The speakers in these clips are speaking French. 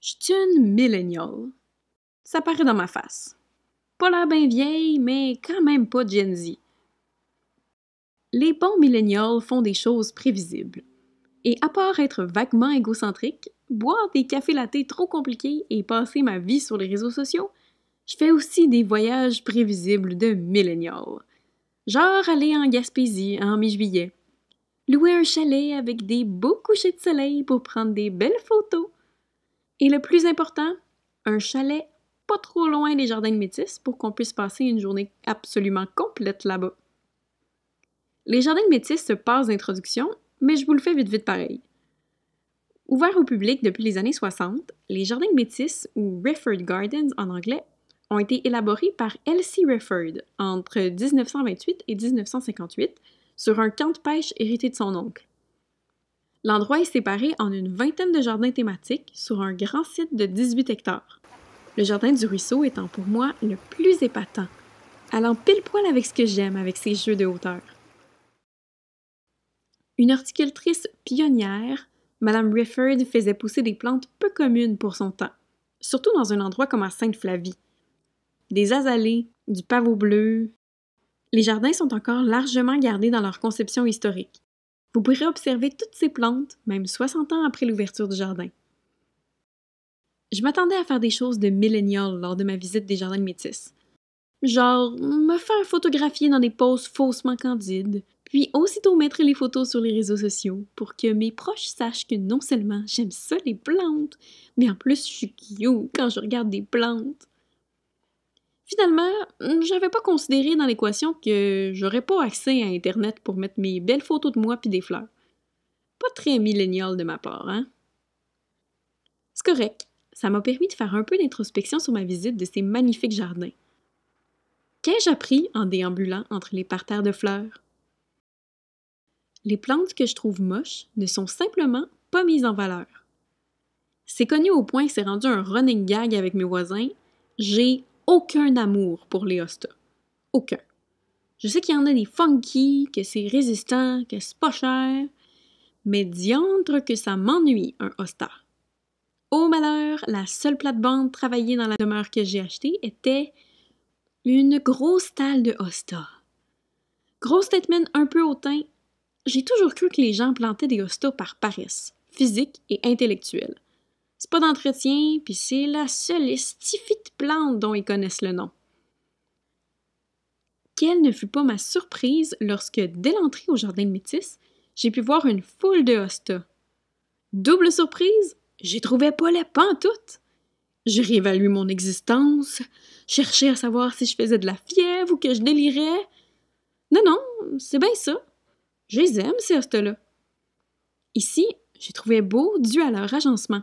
J'suis une millennial. Ça paraît dans ma face. Pas l'air bien vieille, mais quand même pas Gen Z. Les bons millennials font des choses prévisibles. Et à part être vaguement égocentrique, boire des cafés lattés trop compliqués et passer ma vie sur les réseaux sociaux, je fais aussi des voyages prévisibles de millennial. Genre aller en Gaspésie en mi-juillet. Louer un chalet avec des beaux couchers de soleil pour prendre des belles photos. Et le plus important, un chalet pas trop loin des Jardins de Métis pour qu'on puisse passer une journée absolument complète là-bas. Les Jardins de Métis se passent d'introduction, mais je vous le fais vite pareil. Ouverts au public depuis les années 60, les Jardins de Métis, ou Rifford Gardens en anglais, ont été élaborés par Elsie Rifford entre 1928 et 1958 sur un camp de pêche hérité de son oncle. L'endroit est séparé en une vingtaine de jardins thématiques sur un grand site de 18 hectares. Le jardin du ruisseau étant pour moi le plus épatant, allant pile poil avec ce que j'aime avec ses jeux de hauteur. Une horticultrice pionnière, Madame Rifford faisait pousser des plantes peu communes pour son temps, surtout dans un endroit comme à Sainte-Flavie. Des azalées, du pavot bleu. Les jardins sont encore largement gardés dans leur conception historique. Vous pourrez observer toutes ces plantes, même 60 ans après l'ouverture du jardin. Je m'attendais à faire des choses de millennial lors de ma visite des Jardins de Métis. Genre, me faire photographier dans des poses faussement candides, puis aussitôt mettre les photos sur les réseaux sociaux pour que mes proches sachent que non seulement j'aime ça les plantes, mais en plus je suis cute quand je regarde des plantes. Finalement, j'avais pas considéré dans l'équation que j'aurais pas accès à Internet pour mettre mes belles photos de moi pis des fleurs. Pas très millénial de ma part, hein? C'est correct, ça m'a permis de faire un peu d'introspection sur ma visite de ces magnifiques jardins. Qu'ai-je appris en déambulant entre les parterres de fleurs? Les plantes que je trouve moches ne sont simplement pas mises en valeur. C'est connu au point que c'est rendu un running gag avec mes voisins. J'ai aucun amour pour les hostas. Aucun. Je sais qu'il y en a des funky, que c'est résistant, que c'est pas cher, mais diantre que ça m'ennuie, un hosta. Au malheur, la seule plate-bande travaillée dans la demeure que j'ai achetée était une grosse talle de hosta. Grosse statement un peu hautain, j'ai toujours cru que les gens plantaient des hostas par paresse, physique et intellectuelle. C'est pas d'entretien, puis c'est la seule estifite plante dont ils connaissent le nom. Quelle ne fut pas ma surprise lorsque, dès l'entrée au Jardin de Métis, j'ai pu voir une foule de hostas. Double surprise, j'y trouvais pas les pantoute. J'ai réévalué mon existence, cherché à savoir si je faisais de la fièvre ou que je délirais. Non, c'est bien ça. Je les aime, ces hostas-là. Ici, j'ai trouvé beau dû à leur agencement.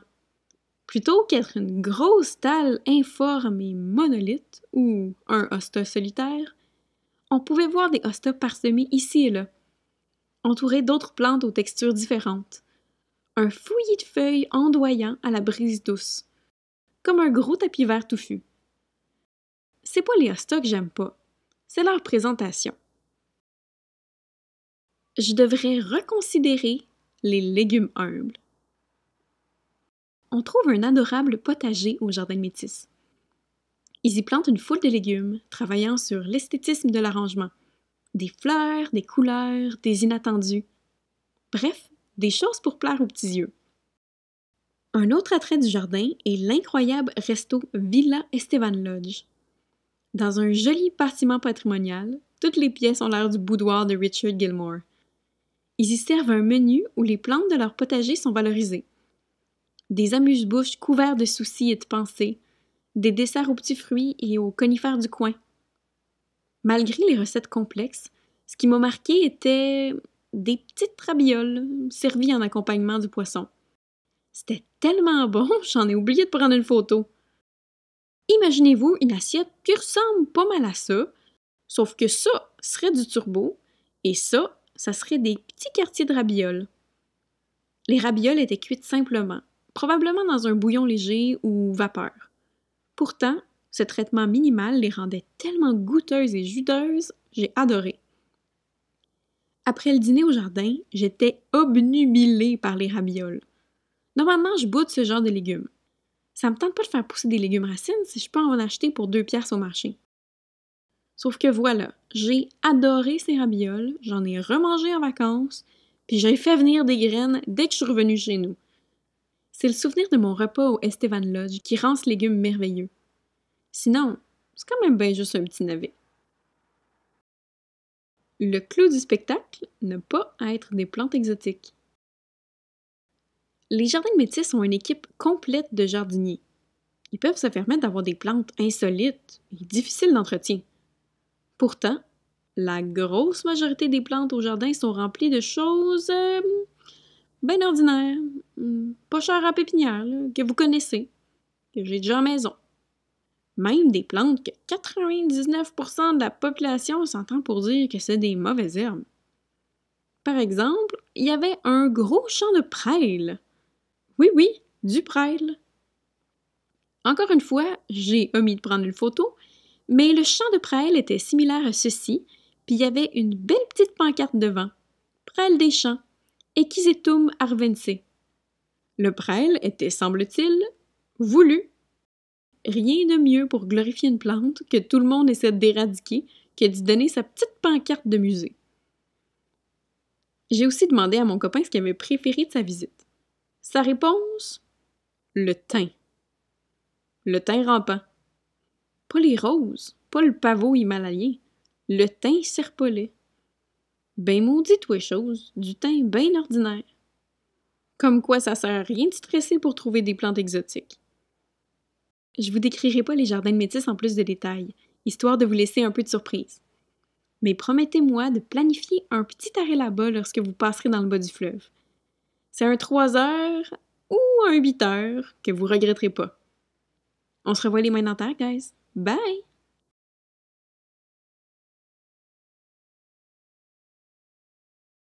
Plutôt qu'être une grosse talle informe et monolithe, ou un hosta solitaire, on pouvait voir des hostas parsemés ici et là, entourés d'autres plantes aux textures différentes. Un fouillis de feuilles ondoyant à la brise douce, comme un gros tapis vert touffu. C'est pas les hostas que j'aime pas, c'est leur présentation. Je devrais reconsidérer les légumes humbles. On trouve un adorable potager au Jardin de Métis. Ils y plantent une foule de légumes, travaillant sur l'esthétisme de l'arrangement. Des fleurs, des couleurs, des inattendus. Bref, des choses pour plaire aux petits yeux. Un autre attrait du jardin est l'incroyable resto Villa Estevan Lodge. Dans un joli bâtiment patrimonial, toutes les pièces ont l'air du boudoir de Richard Gilmore. Ils y servent un menu où les plantes de leur potager sont valorisées. Des amuse-bouches couverts de soucis et de pensées, des desserts aux petits fruits et aux conifères du coin. Malgré les recettes complexes, ce qui m'a marqué était des petites rabioles servies en accompagnement du poisson. C'était tellement bon, j'en ai oublié de prendre une photo. Imaginez-vous une assiette qui ressemble pas mal à ça, sauf que ça serait du turbo et ça serait des petits quartiers de rabioles. Les rabioles étaient cuites simplement, probablement dans un bouillon léger ou vapeur. Pourtant, ce traitement minimal les rendait tellement goûteuses et juteuses, j'ai adoré. Après le dîner au jardin, j'étais obnubilée par les rabioles. Normalement, je boude ce genre de légumes. Ça me tente pas de faire pousser des légumes racines si je peux en acheter pour 2 piastres au marché. Sauf que voilà, j'ai adoré ces ravioles, j'en ai remangé en vacances, puis j'ai fait venir des graines dès que je suis revenue chez nous. C'est le souvenir de mon repas au Estevan Lodge qui rend ce légume merveilleux. Sinon, c'est quand même bien juste un petit navet. Le clou du spectacle, ne pas être des plantes exotiques. Les jardins de métis ont une équipe complète de jardiniers. Ils peuvent se permettre d'avoir des plantes insolites et difficiles d'entretien. Pourtant, la grosse majorité des plantes au jardin sont remplies de choses bien ordinaires, pas chères à pépinière, là, que vous connaissez, que j'ai déjà à la maison. Même des plantes que 99% de la population s'entend pour dire que c'est des mauvaises herbes. Par exemple, il y avait un gros champ de prêle. Oui, du prêle. Encore une fois, j'ai omis de prendre une photo, mais le champ de prêle était similaire à ceci, puis il y avait une belle petite pancarte devant. Prêle des champs, Equisetum arvense. Le prêle était, semble-t-il, voulu. Rien de mieux pour glorifier une plante que tout le monde essaie d'éradiquer que d'y donner sa petite pancarte de musée. J'ai aussi demandé à mon copain ce qu'il avait préféré de sa visite. Sa réponse? Le thym. Le thym rampant. Pas les roses, pas le pavot himalayen. Le thym serpolet. Ben maudit toi chose, du thym bien ordinaire. Comme quoi ça sert à rien de stresser pour trouver des plantes exotiques. Je vous décrirai pas les jardins de métis en plus de détails, histoire de vous laisser un peu de surprise. Mais promettez-moi de planifier un petit arrêt là-bas lorsque vous passerez dans le bas du fleuve. C'est un 3 heures ou un 8 heures que vous regretterez pas. On se revoit les mains dans terre, guys. Bye!